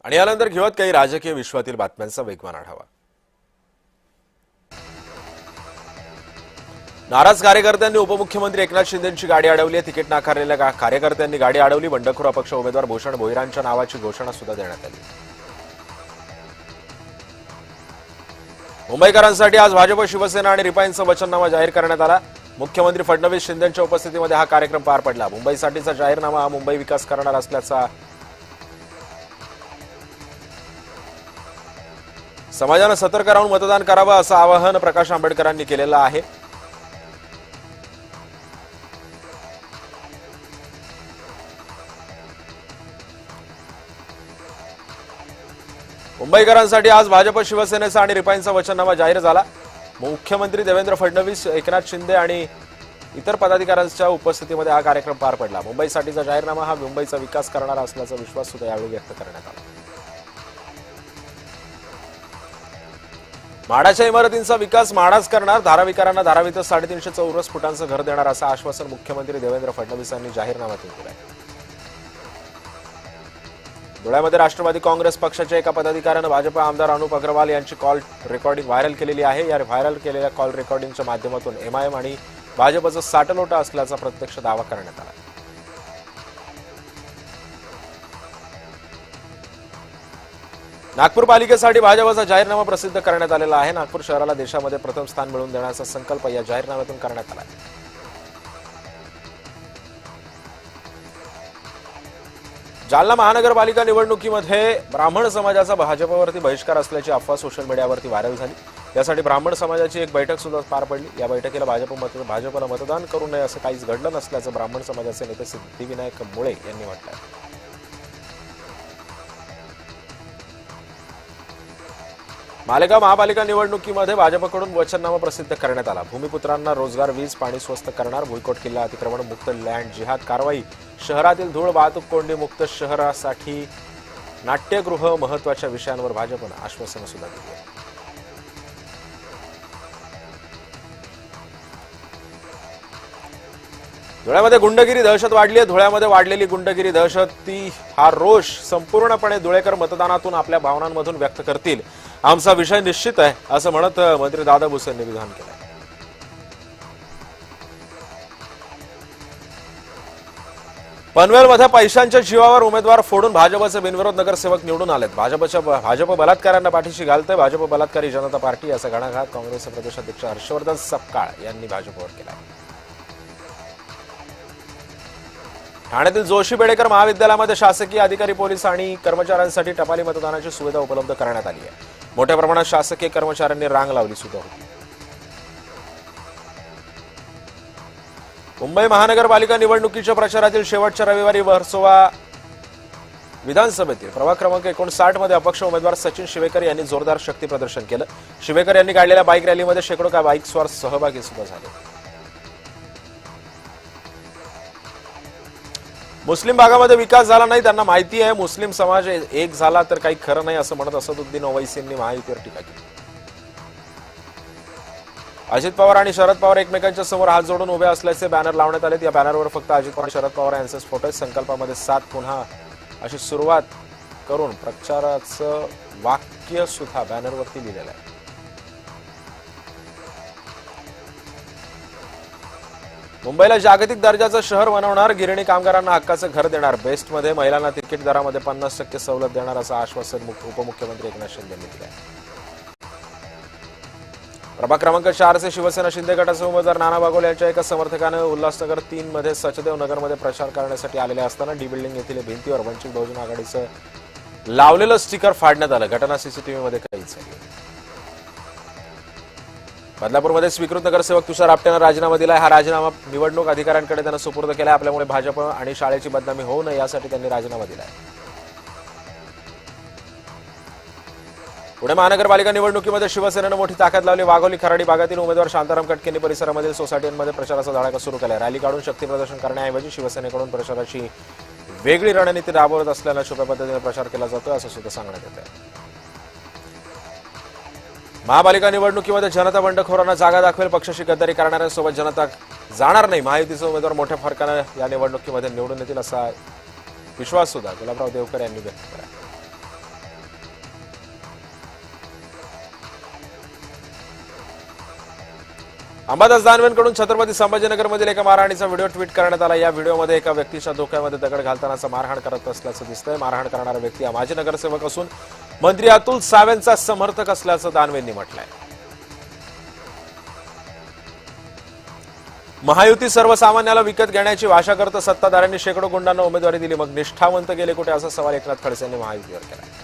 आणि यानंतर घेऊयात काही राजकीय विश्वातील बातम्यांचा वेगवान आढावा। नाराज कार्यकर्त्यांनी उपमुख्यमंत्री एकनाथ शिंदेंची गाडी अडवली आहे। तिकीट नाकारलेल्या कार्यकर्त्यांनी गाडी अडवली। बंडखोर अपक्ष उमेदवार भूषण भोईरांच्या नावाची घोषणा सुद्धा देण्यात आली। मुंबईकरांसाठी आज भाजप, शिवसेना आणि रिपाईंचा वचननामा जाहीर करण्यात आला। मुख्यमंत्री फडणवीस शिंदेंच्या उपस्थितीमध्ये हा कार्यक्रम पार पडला। मुंबईसाठीचा जाहीरनामा हा मुंबई विकास करणार असल्याचा समाजाने सतर्क राहून मतदान करावं असं आवाहन प्रकाश आंबेडकरांनी केलेलं आहे। मुंबईकरांसाठी आज भाजप, शिवसेनेचा आणि रिपाईंचा वचननामा जाहीर झाला। मुख्यमंत्री देवेंद्र फडणवीस, एकनाथ शिंदे आणि इतर पदाधिकाऱ्यांच्या उपस्थितीमध्ये हा कार्यक्रम पार पडला। मुंबईसाठीचा जाहीरनामा हा मुंबईचा विकास करणारा असल्याचा विश्वास सुद्धा यावेळी व्यक्त करण्यात आला। म्हाडाच्या इमारतींचा विकास म्हाडाच करणार, धारावीकरांना धारावीत 350 चौरस फुटांचं घर देणार असं आश्वासन मुख्यमंत्री देवेंद्र फडणवीस यांनी जाहीरनाम्यातून दिलं आहे। धुळ्यामध्ये राष्ट्रवादी काँग्रेस पक्षाच्या एका पदाधिकाऱ्यानं भाजप आमदार अनुप अग्रवाल यांची कॉल रेकॉर्डिंग व्हायरल केलेली आहे। या व्हायरल केलेल्या कॉल रेकॉर्डिंगच्या माध्यमातून एमआयएम आणि भाजपचं साटलोटा असल्याचा प्रत्यक्ष दावा करण्यात आला। नागपूर पालिकेसाठी भाजपचा जाहीरनामा प्रसिद्ध करण्यात आलेला आहे। नागपूर शहराला देशामध्ये प्रथम स्थान मिळवून देण्याचा संकल्प या जाहीरनाम्यातून करण्यात आला आहे। जालना महानगरपालिका निवडणुकीमध्ये ब्राह्मण समाजाचा भाजपवरती बहिष्कार असल्याची अफवा सोशल मीडियावरती व्हायरल झाली। यासाठी ब्राह्मण समाजाची एक बैठक सुद्धा पार पडली। या बैठकीला भाजपला मतदान करू नये असं काहीच घडलं नसल्याचं ब्राह्मण समाजाचे नेते सिद्धिविनायक मुळे यांनी म्हटलंय। मालेगाव महापालिका निवडणुकीमध्ये भाजपकडून वचननामा प्रसिद्ध करण्यात आला। भूमिपुत्रांना रोजगार, वीज, पाणी स्वस्त करणार, भुईकोट किल्ला अतिक्रमण मुक्त, लँड जिहाद कारवाई, शहरातील धूळ वाहतूक कोंडी मुक्त, शहरासाठी नाट्यगृह महत्वाच्या विषयांवर भाजपनं आश्वासनं सुद्धा दिली आहेत। धुळ्यामध्ये गुंडगिरी दहशत वाढली आहे। धुळ्यामध्ये वाढलेली गुंडगिरी दहशत हा रोष संपूर्णपणे धुळेकर मतदानातून आपल्या भावनांमधून व्यक्त करतील। आमचा विषय निश्चित आहे असं म्हणत मंत्री दादा भुसे यांनी विधान केलं। पनवेलमध्ये पैशांच्या जीवावर उमेदवार फोडून भाजपचे बिनविरोध नगरसेवक निवडून आलेत। भाजप बलात्कारांना पाठीशी घालतंय। भाजप बलात्कारी जनता पार्टी असा घणाघात काँग्रेसचे प्रदेशाध्यक्ष हर्षवर्धन सपकाळ यांनी भाजपवर केला। ठाण्यातील जोशी बेडेकर महाविद्यालयामध्ये शासकीय अधिकारी, पोलीस आणि कर्मचाऱ्यांसाठी टपाली मतदानाची सुविधा उपलब्ध करण्यात आली आहे। मोठ्या प्रमाणात शासकीय कर्मचाऱ्यांनी रांग लावली सुद्धा होती। मुंबई महानगरपालिका निवडणुकीच्या प्रचारातील शेवटच्या रविवारी वर्सोवा विधानसभेतील प्रभाग क्रमांक 59 मध्ये अपक्ष उमेदवार सचिन शिवेकर यांनी जोरदार शक्ती प्रदर्शन केलं। शिवेकर यांनी काढलेल्या बाईक रॅलीमध्ये शेकडो बाईक स्वार सहभागी सुद्धा झाले। मुस्लिम भागामध्ये विकास झाला नाही, त्यांना माहिती आहे। मुस्लिम समाज एक झाला तर काही खरं नाही असं म्हणत असदुद्दीन ओवैसी यांनी महायुतीवर टीका केली। अजित पवार आणि शरद पवार एकमेकांच्या समोर हात जोडून उभे असल्याचे बॅनर लावण्यात आलेत। या बॅनरवर फक्त अजित पवार, शरद पवार यांचेच फोटो आहेत। संकल्पामध्ये 7 पुन्हा अशी सुरुवात करून प्रचाराचं वाक्य सुद्धा बॅनरवरती लिहिलेलं आहे। मुंबईला जागतिक दर्जाचं शहर बनवणार, गिरणी कामगारांना हक्काचं घर देणार, बेस्टमध्ये महिलांना तिकीट दरामध्ये 50% सवलत देणार असं आश्वासन उपमुख्यमंत्री एकनाथ शिंदे यांनी दिलं आहे। प्रभाग क्रमांक 4 चे शिवसेना शिंदे गटाचे उमेदवार नाना बागोल यांच्या एका समर्थकाने उल्हासनगर 3 मध्ये सचदेव नगरमध्ये प्रचार करण्यासाठी आलेले असताना डी बिल्डिंग येथील भिंतीवर वंचित बहुजन आघाडीचं लावलेलं स्टिकर फाडण्यात आलं। घटना सीसीटीव्हीमध्ये कैद झाली। बदलापूरमध्ये स्वीकृत नगरसेवक तुषार आपटेनं राजीनामा दिलाय। हा राजीनामा निवडणूक अधिकाऱ्यांकडे त्यांना सुपूर्द केलाय। आपल्यामुळे भाजप आणि शाळेची बदनामी होऊ नये यासाठी त्यांनी राजीनामा दिलाय। पुणे महानगरपालिका निवडणुकीमध्ये शिवसेनेनं मोठी ताकद लावली। वाघोली खराडी भागातील उमेदवार शांताराम कटकेंनी परिसरामधील सोसायटीमध्ये प्रचाराचा धडाका सुरू केलाय। रॅली काढून शक्ती प्रदर्शन करण्याऐवजी शिवसेनेकडून प्रचाराची वेगळी रणनीती राबवत असल्यानं छुप्या पद्धतीने प्रचार केला जातोय असं सुद्धा सांगण्यात येत आहे। महापालिका निवडणुकीमध्ये जनता बंडखोरांना जागा दाखवेल। पक्षाशी गद्दारी करणाऱ्यांसोबत जनता जाणार नाही। महायुतीचे उमेदवार मोठ्या फरकाने या निवडणुकीमध्ये निवडून येतील असा विश्वास सुद्धा गुलाबराव देवकर यांनी व्यक्त केला। अंबादास दानवेंकडून छत्रपती संभाजीनगरमधील एका मारहाणीचा व्हिडिओ ट्विट करण्यात आला। या व्हिडिओमध्ये एका व्यक्तीच्या डोक्यामध्ये दगड घालतानाचा मारहाण करत असल्याचं दिसतंय। मारहाण करणारा व्यक्ती हा माजी नगरसेवक असून मंत्री अतुल सावेंचा समर्थक असल्याचं दानवेंनी म्हटलंय। महायुती सर्वसामान्याला विकत घेण्याची भाषा करत सत्ताधाऱ्यांनी शेकडो गुंडांना उमेदवारी दिली, मग निष्ठावंत गेले कुठे, असा सवाल एकनाथ खडसे यांनी महायुतीवर केला।